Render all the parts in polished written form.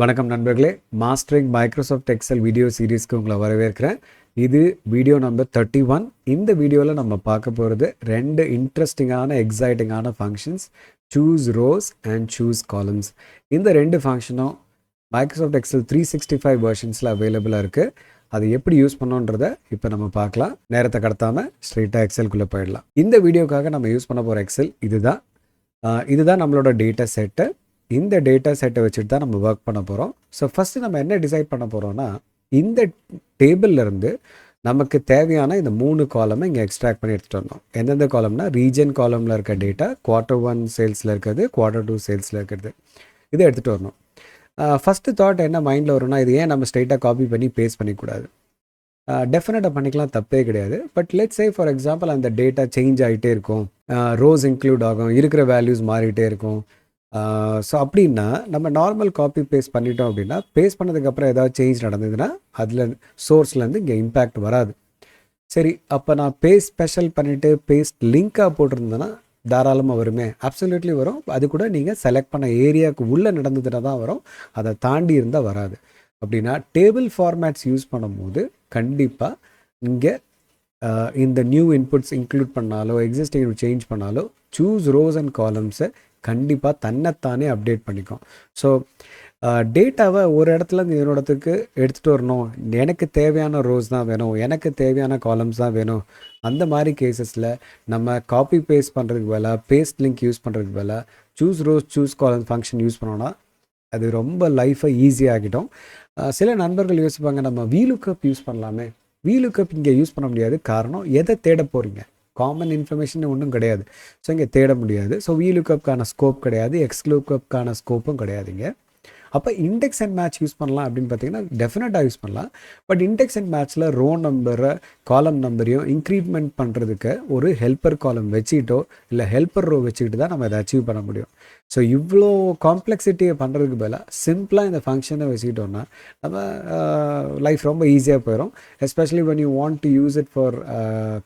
வணக்கம் நண்பர்களே, mastering Microsoft Excel video சீரீஸ்க்கு உங்களை வரவேற்கிறேன். இது வீடியோ நம்பர் 31. இந்த வீடியோவில் நம்ம பார்க்க போகிறது ரெண்டு இன்ட்ரெஸ்டிங்கான எக்ஸைட்டிங்கான functions, choose rows and choose columns. இந்த ரெண்டு ஃபங்க்ஷனும் மைக்ரோசாஃப்ட் எக்ஸல் 365 வெர்ஷன்ஸில் அவைலபிளாக இருக்குது. அதை எப்படி யூஸ் பண்ணோன்றதை இப்போ நம்ம பார்க்கலாம். நேரத்தை கடத்தாமல் ஸ்ட்ரெயிட்டாக எக்ஸலுக்குள்ளே போயிடலாம். இந்த வீடியோக்காக நம்ம யூஸ் பண்ண போகிற எக்ஸல் இதுதான் நம்மளோட டேட்டா செட்டு. இந்த டேட்டா செட்டை வச்சுட்டு தான் நம்ம ஒர்க் பண்ண போகிறோம். ஸோ ஃபஸ்ட்டு நம்ம என்ன டிசைட் பண்ண போகிறோம்னா, இந்த டேபிள்லேருந்து நமக்கு தேவையான இந்த 3 காலமை இங்கே எக்ஸ்ட்ராக்ட் பண்ணி எடுத்துகிட்டு வரணும். எந்தெந்த காலம்னா, ரீஜன் காலமில் இருக்க டேட்டா, Q1 சேல்ஸில் இருக்கிறது, Q2 சேல்ஸில் இருக்கிறது, இதை எடுத்துகிட்டு வரணும். ஃபஸ்ட்டு தாட் என்ன மைண்டில் வரும்னா, இது ஏன் நம்ம ஸ்ட்ரைட்டாக காப்பி பண்ணி பேஸ்ட் பண்ணிக்கூடாது? டெஃபினட்டாக பண்ணிக்கலாம், தப்பே கிடையாது. But let's say for example அந்த டேட்டா சேஞ்ச் ஆகிட்டே இருக்கும், ரோஸ் இன்க்ளூட் ஆகும், இருக்கிற வேல்யூஸ் மாறிட்டே இருக்கும். ஸோ அப்படின்னா நம்ம நார்மல் காப்பி பேஸ்ட் பண்ணிட்டோம் அப்படின்னா, பேஸ்ட் பண்ணதுக்கப்புறம் ஏதாவது சேஞ்ச் நடந்ததுன்னா அதில் சோர்ஸ்லேருந்து இங்கே இம்பேக்ட் வராது. சரி, அப்போ நான் பேஸ்ட் ஸ்பெஷல் பண்ணிவிட்டு பேஸ்ட் லிங்காக போட்டிருந்தேன்னா தாராளமாக வருமே, அப்சல்யூட்லி வரும். அது கூட நீங்கள் செலக்ட் பண்ண ஏரியாவுக்கு உள்ளே நடந்ததுன்னா தான் வரும், அதை தாண்டி இருந்தால் வராது. அப்படின்னா டேபிள் ஃபார்மேட்ஸ் யூஸ் பண்ணும்போது கண்டிப்பாக இங்கே இந்த நியூ இன்புட்ஸ் இன்க்ளூட் பண்ணாலோ எக்ஸிஸ்டிங் சேஞ்ச் பண்ணாலோ சூஸ் ரோஸ் அண்ட் காலம்ஸை கண்டிப்பாக தன்னைத்தானே அப்டேட் பண்ணிக்கும். ஸோ டேட்டாவை ஒரு இடத்துலேருந்து இன்னொரு இடத்துக்கு எடுத்துகிட்டு வரணும், எனக்கு தேவையான ரோஸ் தான் வேணும், எனக்கு தேவையான காலம்ஸ் தான் வேணும். அந்த மாதிரி கேசஸில் நம்ம காப்பி பேஸ்ட் பண்ணுறதுக்கு பதிலாக பேஸ்ட் லிங்க் யூஸ் பண்ணுறதுக்கு பதிலாக choose rose choose columns function use பண்ணோன்னா அது ரொம்ப லைஃபை ஈஸியாகிட்டோம். சில நண்பர்கள் யோசிப்பாங்க, நம்ம VLOOKUP யூஸ் பண்ணலாமே. VLOOKUP இங்கே யூஸ் பண்ண முடியாது. காரணம், எதை தேட போகிறீங்க? காமன் இன்ஃபர்மேஷன் ஒன்றும் கிடையாது. ஸோ இங்கே தேட முடியாது. ஸோ VLOOKUPக்கான ஸ்கோப் கிடையாது, XLOOKUPக்கான ஸ்கோப்பும் கிடையாதுங்க. அப்போ இண்டெக்ஸ் அண்ட் மேட்ச் யூஸ் பண்ணலாம் அப்படின்னு பார்த்தீங்கன்னா டெஃபினட்டாக யூஸ் பண்ணலாம். பட் இண்டெக்ஸ் அண்ட் மேட்ச்சில் ரோ நம்பரை காலம் நம்பரையும் இன்க்ரீமெண்ட் பண்ணுறதுக்கு ஒரு ஹெல்ப்பர் காலம் வச்சுக்கிட்டோ இல்லை ஹெல்ப்பர் ரோ வச்சுக்கிட்டு தான் நம்ம அதை அச்சீவ் பண்ண முடியும். ஸோ இவ்வளோ காம்ப்ளெக்சிட்டியை பண்ணுறதுக்கு பதிலாக சிம்பிளாக இந்த ஃபங்க்ஷனை வச்சுக்கிட்டோன்னா நம்ம லைஃப் ரொம்ப ஈஸியாக போயிடும். Especially when you want to use it for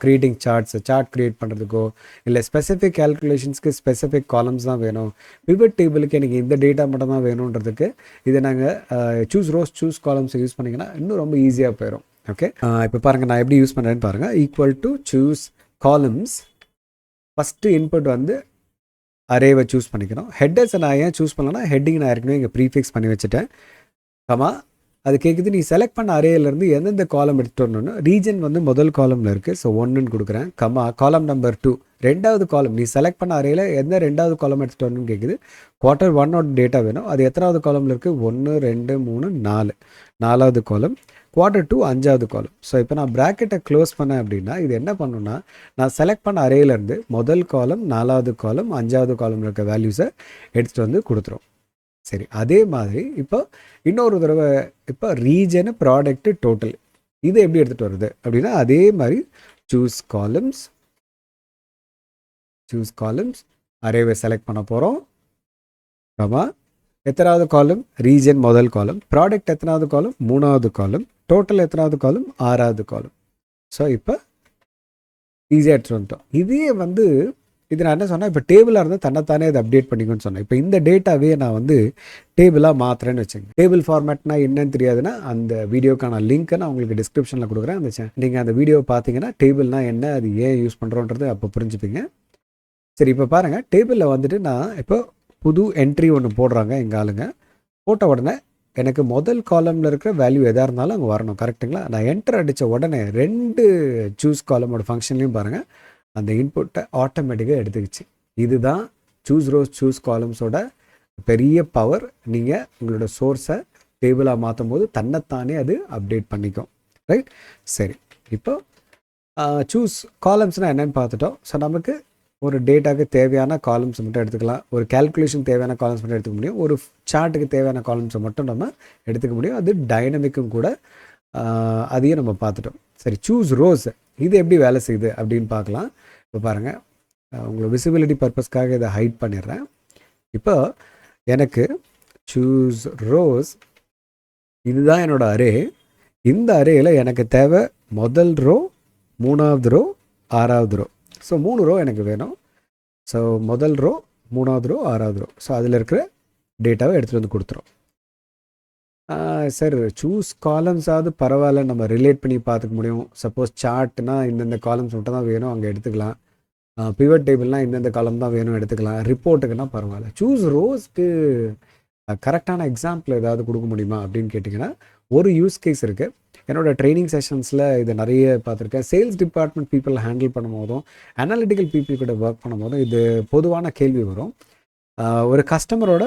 creating charts, chart create பண்ணுறதுக்கோ இல்லை ஸ்பெசிஃபிக் கேல்குலேஷன்ஸ்க்கு ஸ்பெசிஃபிக் காலம்ஸ் தான் வேணும், பிவட் டேபிளுக்கு எனக்கு இந்த டேட்டா மட்டும் தான் வேணுன்றதுக்கு இதை நாங்கள் சூஸ் ரோஸ் சூஸ் காலம்ஸை யூஸ் பண்ணிங்கன்னா இன்னும் ரொம்ப ஈஸியாக போயிடும். ஓகே, இப்போ பாருங்கள் நான் எப்படி யூஸ் பண்ணுறேன்னு பாருங்கள். Equal to choose columns, first input வந்து அரேவை சூஸ் பண்ணிக்கிறோம். ஹெட்டர்ஸை நான் ஏன் சூஸ் பண்ணலன்னா, ஹெட்டிங் நான் ஏற்கனவே இங்கே ப்ரீஃபிக்ஸ் பண்ணி வச்சுட்டேன். அது கேட்குது, நீ செலக்ட் பண்ண அரேலேருந்து எந்தெந்த காலம் எடுத்துகிட்டு வரணும்னு. ரீஜன் வந்து முதல் காலமில் இருக்குது, ஸோ 1ன்னு கொடுக்குறேன். காலம் நம்பர் 2 ரெண்டாவது காலம், நீ செலக்ட் பண்ண அரேயில் எந்த ரெண்டாவது காலம் எடுத்துகிட்டு வரணும்னு கேட்குது. Q1 டேட்டா வேணும், அது எத்தனாவது காலமில் இருக்குது? 1 2 3 4, 4வது காலம். Q2 5வது காலம். ஸோ இப்போ நான் ப்ராக்கெட்டை க்ளோஸ் பண்ணேன் அப்படின்னா இது என்ன பண்ணுன்னா, நான் செலக்ட் பண்ண அரேலேருந்து முதல் காலம் 4வது காலம் 5வது காலமில் இருக்க வேல்யூஸை எடுத்துகிட்டு வந்து கொடுத்துரும். சரி, அதே மாதிரி இப்போ இன்னொரு தடவை இப்போ ரீஜனு ப்ராடக்ட்டு டோட்டல் இது எப்படி எடுத்துகிட்டு வருது அப்படின்னா, அதே மாதிரி சூஸ் காலம்ஸ் அரேவை செலக்ட் பண்ண போகிறோம். எத்தனாவது காலம்? ரீஜன் முதல் காலம். ப்ராடக்ட் எத்தனாவது காலம்? 3வது காலம். டோட்டல் எத்தனாவது காலம்? 6வது காலம். ஸோ இப்போ ஈஸியாக எடுத்துகிட்டு வந்துட்டோம். இதே வந்து இது நான் என்ன சொன்னேன், இப்போ டேபிளாக இருந்தால் தன்னைத்தானே அதை அப்டேட் பண்ணிக்கணும்னு சொன்னேன். இப்போ இந்த டேட்டாவே நான் வந்து டேபிளாக மாற்றுறேன்னு வச்சுங்க. டேபிள் ஃபார்மேட்னா என்னன்னு தெரியாதுன்னா அந்த வீடியோக்கான லிங்க்கை நான் உங்களுக்கு டிஸ்கிரிப்ஷனில் கொடுக்குறேன். அந்த நீங்கள் அந்த வீடியோவை பார்த்தீங்கன்னா டேபிள்னா என்ன, அது ஏன் யூஸ் பண்ணுறோன்றது அப்போ புரிஞ்சுப்பீங்க. சரி, இப்போ பாருங்கள், டேபிளில் வந்துட்டு நான் இப்போ புது என்ட்ரி ஒன்று போடுறாங்க எங்கள் ஆளுங்க. போட்ட உடனே எனக்கு முதல் காலமில் இருக்கிற வேல்யூ எதாக இருந்தாலும் அங்கே வரணும், கரெக்டுங்களா? நான் என்டர் அடித்த உடனே 2 சூஸ் காலமோட ஃபங்க்ஷன்லையும் பாருங்கள், அந்த இன்புட்டை ஆட்டோமேட்டிக்காக எடுத்துக்கிச்சு. இதுதான் சூஸ் ரோஸ் சூஸ் காலம்ஸோட பெரிய பவர். நீங்கள் உங்களோட சோர்ஸை டேபிளாக மாற்றும் போது தன்னைத்தானே அது அப்டேட் பண்ணிக்கும், ரைட்? சரி, இப்போ சூஸ் காலம்ஸ்னால் என்னென்னு பார்த்துட்டோம். ஸோ நமக்கு ஒரு டேட்டாவுக்கு தேவையான காலம்ஸ் மட்டும் எடுத்துக்கலாம், ஒரு கேல்குலேஷன் தேவையான காலம்ஸ் மட்டும் எடுத்துக்க முடியும், ஒரு சார்ட்டுக்கு தேவையான காலம்ஸை மட்டும் நம்ம எடுத்துக்க முடியும். அது டைனமிக்கும் கூட, அதையும் நம்ம பார்த்துட்டோம். சரி, சூஸ் ரோஸ் இது எப்படி வேலை செய்யுது அப்படின்னு பார்க்கலாம். இப்போ பாருங்கள், உங்களோட விசிபிலிட்டி பர்பஸ்க்காக இதை ஹைட் பண்ணிடுறேன். இப்போ எனக்கு சூஸ் ரோஸ் இதுதான் என்னோட அரே. இந்த அரேயில் எனக்கு தேவை முதல் ரோ, 3வது ரோ, 6வது ரோ. ஸோ 3 ரோ எனக்கு வேணும். ஸோ முதல் ரோ, 3வது ரோ, 6வது ரோ. ஸோ அதில் இருக்கிற டேட்டாவை எடுத்துகிட்டு வந்து கொடுத்துரும். சார் சூஸ் காலம்ஸாவது பரவாயில்ல, நம்ம ரிலேட் பண்ணி பார்த்துக்க முடியும். சப்போஸ் சார்ட்னா இந்தந்த காலம்ஸ் மட்டும் தான் வேணும், அங்கே எடுத்துக்கலாம். பிவட் டேபிள்னால் இந்தந்த காலம் தான் வேணும், எடுத்துக்கலாம். ரிப்போர்ட்டுக்குன்னா பரவாயில்ல. சூஸ் ரோஸ்க்கு கரெக்டான எக்ஸாம்பிள் ஏதாவது கொடுக்க முடியுமா அப்படின்னு கேட்டிங்கன்னா, ஒரு யூஸ் கேஸ் இருக்குது. என்னோடய ட்ரைனிங் செஷன்ஸில் இதை நிறைய பார்த்துருக்கேன். சேல்ஸ் டிபார்ட்மெண்ட் பீப்புள் ஹேண்டில் பண்ணும் போதும், அனாலிட்டிக்கல் பீப்புள் கூட ஒர்க் பண்ணும் போதும் இது பொதுவான கேள்வி வரும். ஒரு கஸ்டமரோட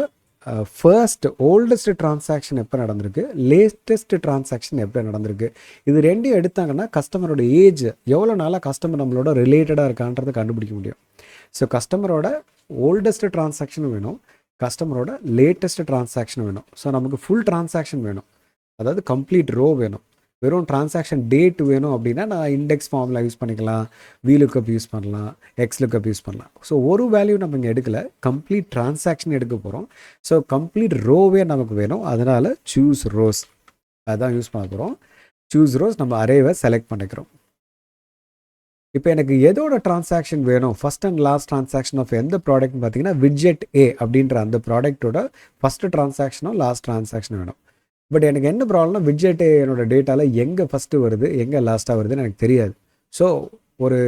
ஃபர்ஸ்ட் ஓல்டஸ்ட் டிரான்சாக்ஷன் எப்போ நடந்திருக்கு, லேட்டஸ்ட் டிரான்சாக்ஷன் எப்போ நடந்திருக்கு, இது ரெண்டையும் எடுத்தாங்கன்னா கஸ்டமரோட ஏஜ் எவ்வளோ நாளாக கஸ்டமர் நம்மளோட ரிலேட்டடாக இருக்கான்றதை கண்டுபிடிக்க முடியும். ஸோ கஸ்டமரோட ஓல்டஸ்ட் டிரான்சாக்ஷனும் வேணும், கஸ்டமரோட லேட்டஸ்ட் டிரான்சாக்ஷனும் வேணும். ஸோ நமக்கு ஃபுல் டிரான்சாக்ஷன் வேணும், அதாவது கம்ப்ளீட் ரோ வேணும். வெறும் டிரான்சாக்ஷன் டேட் வேணும் அப்படின்னா நான் இண்டெக்ஸ் ஃபார்மில் யூஸ் பண்ணிக்கலாம், VLOOKUP யூஸ் பண்ணலாம், XLOOKUP யூஸ் பண்ணலாம். ஸோ ஒரு வேல்யூ நம்ம இங்கே எடுக்கலை, கம்ப்ளீட் டிரான்சாக்ஷன் எடுக்க போகிறோம். ஸோ கம்ப்ளீட் ரோவே நமக்கு வேணும், அதனால் சூஸ் ரோஸ் அதான் யூஸ் பண்ண போகிறோம். சூஸ் ரோஸ் நம்ம அரேவை செலக்ட் பண்ணிக்கிறோம். இப்போ எனக்கு எதோட டிரான்சாக்ஷன் வேணும், first and last transaction of எந்த ப்ராடக்ட்னு பார்த்தீங்கன்னா விட்ஜெட் A அப்படின்ற அந்த ப்ராடக்ட்டோட ஃபஸ்ட்டு டிரான்சாக்ஷனும் லாஸ்ட் டிரான்சாக்ஷனும் வேணும். பட் எனக்கு என்ன ப்ராப்ளம்னா விட்ஜெட் A என்னோட டேட்டாவில் எங்கே ஃபஸ்ட்டு வருது எங்கே லாஸ்ட்டாக வருதுன்னு எனக்கு தெரியாது. ஸோ ஒரு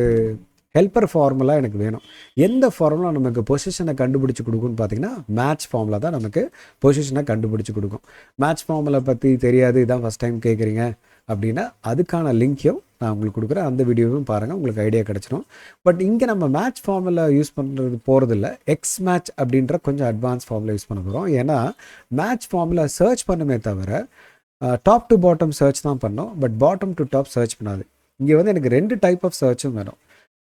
ஹெல்ப்பர் ஃபார்முலா எனக்கு வேணும். எந்த ஃபார்முலா நமக்கு பொசிஷனை கண்டுபிடிச்சி கொடுக்கும்னு பார்த்தீங்கன்னா மேட்ச் ஃபார்முலா தான் நமக்கு பொசிஷனை கண்டுபிடிச்சி கொடுக்கும். மேட்ச் ஃபார்முலா பற்றி தெரியாது, இதான் ஃபஸ்ட் டைம் கேட்குறீங்க அப்படின்னா அதுக்கான லிங்க்கையும் நான் உங்களுக்கு கொடுக்குறேன், அந்த வீடியோவும் பாருங்கள், உங்களுக்கு ஐடியா கிடச்சிடும். பட் இங்கே நம்ம மேட்ச் ஃபார்முலா யூஸ் பண்ணுறது போகிறதில்ல, எக்ஸ் மேட்ச் அப்படின்ற கொஞ்சம் அட்வான்ஸ் ஃபார்முலா யூஸ் பண்ண போகிறோம். ஏன்னா மேட்ச் ஃபார்முலா சர்ச் பண்ணுமே தவிர டாப் டு பாட்டம் சர்ச் தான் பண்ணோம், but bottom to top search பண்ணாது. இங்கே வந்து எனக்கு 2 டைப் ஆஃப் சர்ச்சும் வேணும்.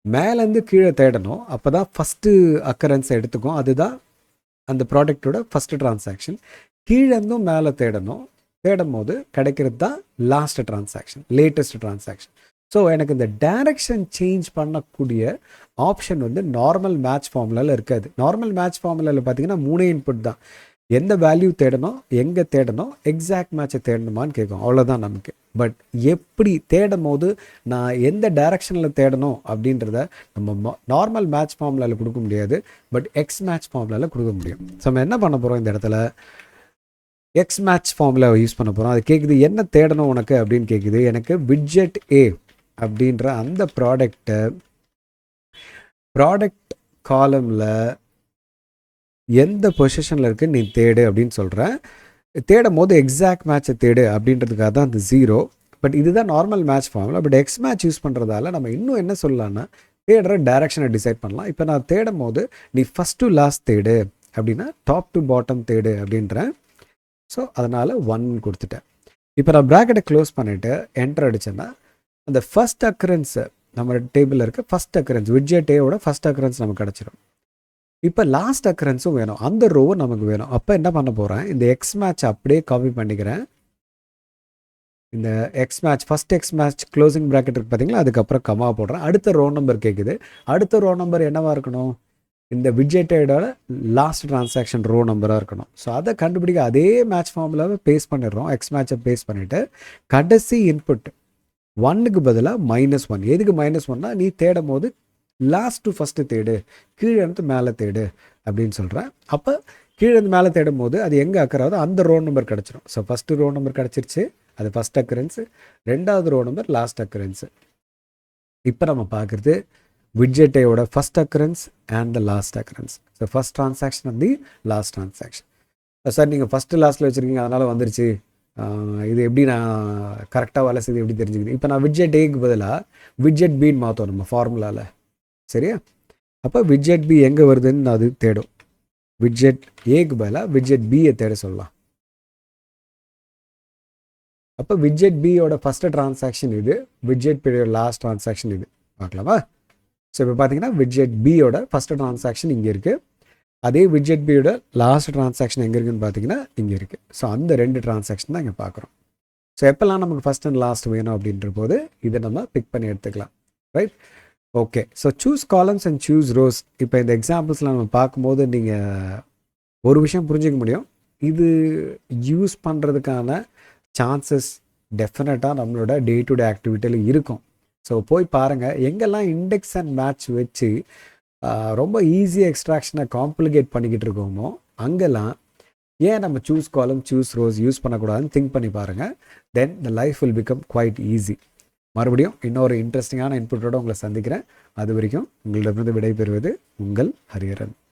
மேலேருந்து கீழே தேடணும், அப்போ தான் ஃபஸ்ட்டு அக்கரன்ஸை எடுத்துக்கும், அதுதான் அந்த ப்ராடக்டோட ஃபஸ்ட்டு டிரான்சாக்ஷன். கீழேருந்தும் மேலே தேடும் போது கிடைக்கிறது தான் last transaction, latest transaction. So எனக்கு இந்த டைரக்ஷன் சேஞ்ச் பண்ணக்கூடிய ஆப்ஷன் வந்து நார்மல் மேட்ச் ஃபார்முலாவில் இருக்காது. நார்மல் மேட்ச் ஃபார்முலாவில் பார்த்தீங்கன்னா 3 இன்புட் தான், எந்த வேல்யூ தேடணும், எங்கே தேடணும், எக்ஸாக்ட் மேட்சை தேடணுமான்னு கேட்கும், அவ்வளோதான் நமக்கு. பட் எப்படி தேடும் போது நான் எந்த டைரக்ஷனில் தேடணும் அப்படின்றத நம்ம நார்மல் மேட்ச் ஃபார்முலாவில் கொடுக்க முடியாது, பட் எக்ஸ் மேட்ச் ஃபார்முலாவில் கொடுக்க முடியும். ஸோ நம்ம என்ன பண்ண போகிறோம், இந்த இடத்துல எக்ஸ் மேட்ச் ஃபார்முலாவை யூஸ் பண்ண போகிறோம். அது கேட்குது என்ன தேடணும் உனக்கு அப்படின்னு கேட்குது. எனக்கு விட்ஜெட் A அப்படின்ற அந்த ப்ராடக்ட் காலமில் எந்த பொசிஷனில் இருக்குது நீ தேடு அப்படின்னு சொல்கிறேன். தேடும் போது எக்ஸாக்ட் மேட்சை தேடு அப்படின்றதுக்காக தான் அந்த 0. பட் இதுதான் normal match formula. But X match use பண்ணுறதால நம்ம இன்னும் என்ன சொல்லலாம்னா தேடுற டைரக்ஷனை டிசைட் பண்ணலாம். இப்போ நான் தேடும் போது நீ ஃபஸ்ட் டு லாஸ்ட் தேடு அப்படின்னா டாப் டு பாட்டம் தேடு அப்படின்றேன். ஸோ அதனால் 1 கொடுத்துட்டேன். இப்போ நான் ப்ராக்கெட்டை க்ளோஸ் பண்ணிவிட்டு என்டர் அடித்தேன்னா அந்த ஃபஸ்ட் அக்கரன்ஸ் நம்ம டேபிளில் இருக்க ஃபஸ்ட் அக்கரன்ஸ் விட்ஜெட் Aவோட ஃபஸ்ட் அக்கரன்ஸ் நமக்கு கிடச்சிடும். இப்போ லாஸ்ட் அக்கரன்ஸும் வேணும், அந்த ரோவும் நமக்கு வேணும். அப்போ என்ன பண்ண போகிறேன், இந்த எக்ஸ் மேட்ச் அப்படியே காப்பி பண்ணிக்கிறேன். இந்த X match first X match closing bracket இருக்குது பார்த்தீங்களா, அதுக்கப்புறம் கமா போடுறேன். அடுத்த ரோ நம்பர் கேட்குது, அடுத்த ரோ நம்பர் என்னவாக இருக்கணும், இந்த விட்ஜெட்டோட லாஸ்ட் டிரான்சாக்ஷன் ரோ நம்பராக இருக்கணும். ஸோ அதை கண்டுபிடிக்க அதே மேட்ச் ஃபார்முலாவை பேஸ்ட் பண்ணிடுறோம். எக்ஸ் மேட்சை பேஸ்ட் பண்ணிவிட்டு கடைசி இன்புட் 1க்கு பதிலாக -1. எதுக்கு -1னா நீ தேடும் போது லாஸ்ட் டு ஃபஸ்ட்டு தேடு, கீழே இருந்து மேலே தேடு அப்படின்னு சொல்கிறேன். அப்போ கீழே இருந்து மேலே தேடும் போது அது எங்கே அக்கறாதோ அந்த ரோ நம்பர் கிடச்சிரும். ஸோ ஃபஸ்ட்டு ரோ நம்பர் கிடச்சிருச்சு, அது ஃபஸ்ட் அக்கரன்ஸு. 2வது ரோ நம்பர் லாஸ்ட் அக்கரன்ஸு. இப்போ நம்ம பார்க்குறது widget Aயோட first occurrence and the last occurrence. So first transaction வந்து லாஸ்ட் ட்ரான்சாக்ஷன். சார் நீங்கள் ஃபஸ்ட்டு லாஸ்ட்டில் வச்சுருக்கீங்க அதனால் வந்துருச்சு, இது எப்படி நான் கரெக்டாக வேலை செய்து எப்படி தெரிஞ்சுக்குது. இப்போ நான் widget Aக்கு பதிலாக widget Bன்னு மாற்றோம் நம்ம ஃபார்முலாவில், சரியா? அப்போ widget B எங்கே வருதுன்னு அது தேடும். widget Aக்கு பதிலாக widget Bயை தேட சொல்லலாம். அப்போ widget Bயோட ஃபஸ்ட்டு ட்ரான்சாக்ஷன் இது, widget Bயோட லாஸ்ட் ட்ரான்சாக்ஷன் இது. பார்க்கலாமா? ஸோ இப்போ பார்த்தீங்கன்னா widget Bயோட ஃபஸ்ட்டு ட்ரான்சாக்ஷன் இங்கே இருக்குது, அதே widget Bயோட லாஸ்ட் ட்ரான்சாக்ஷன் எங்கே இருக்குதுன்னு பார்த்தீங்கன்னா இங்கே இருக்குது. ஸோ அந்த 2 ட்ரான்சாக்ஷன் தான் இங்கே பார்க்குறோம். ஸோ எப்போல்லாம் நமக்கு ஃபஸ்ட் அண்ட் லாஸ்ட் வேணும் அப்படின்ற போது இதை நம்ம பிக் பண்ணி எடுத்துக்கலாம், right? Okay, so choose columns and choose rose. இப்போ இந்த எக்ஸாம்பிள்ஸ்லாம் நம்ம பார்க்கும்போது நீங்கள் ஒரு விஷயம் புரிஞ்சிக்க முடியும், இது யூஸ் பண்ணுறதுக்கான சான்சஸ் டெஃபினட்டாக நம்மளோட டே டு டே ஆக்டிவிட்டியில் இருக்கும். ஸோ போய் பாருங்கள், எங்கெல்லாம் இண்டெக்ஸ் அண்ட் மேட்ச் வச்சு ரொம்ப ஈஸியாக எக்ஸ்ட்ராக்ஷனை காம்ப்ளிகேட் பண்ணிக்கிட்டு இருக்கோமோ அங்கெல்லாம் ஏன் நம்ம choose column choose rows use பண்ணக்கூடாதுன்னு திங்க் பண்ணி பாருங்கள். Then the life will become quite easy. மறுபடியும் இன்னொரு இன்ட்ரெஸ்டிங்கான இன்புட்டோடு உங்களை சந்திக்கிறேன். அது வரைக்கும் உங்களிடமிருந்து விடைபெறுவது உங்கள் ஹரிஹரன்.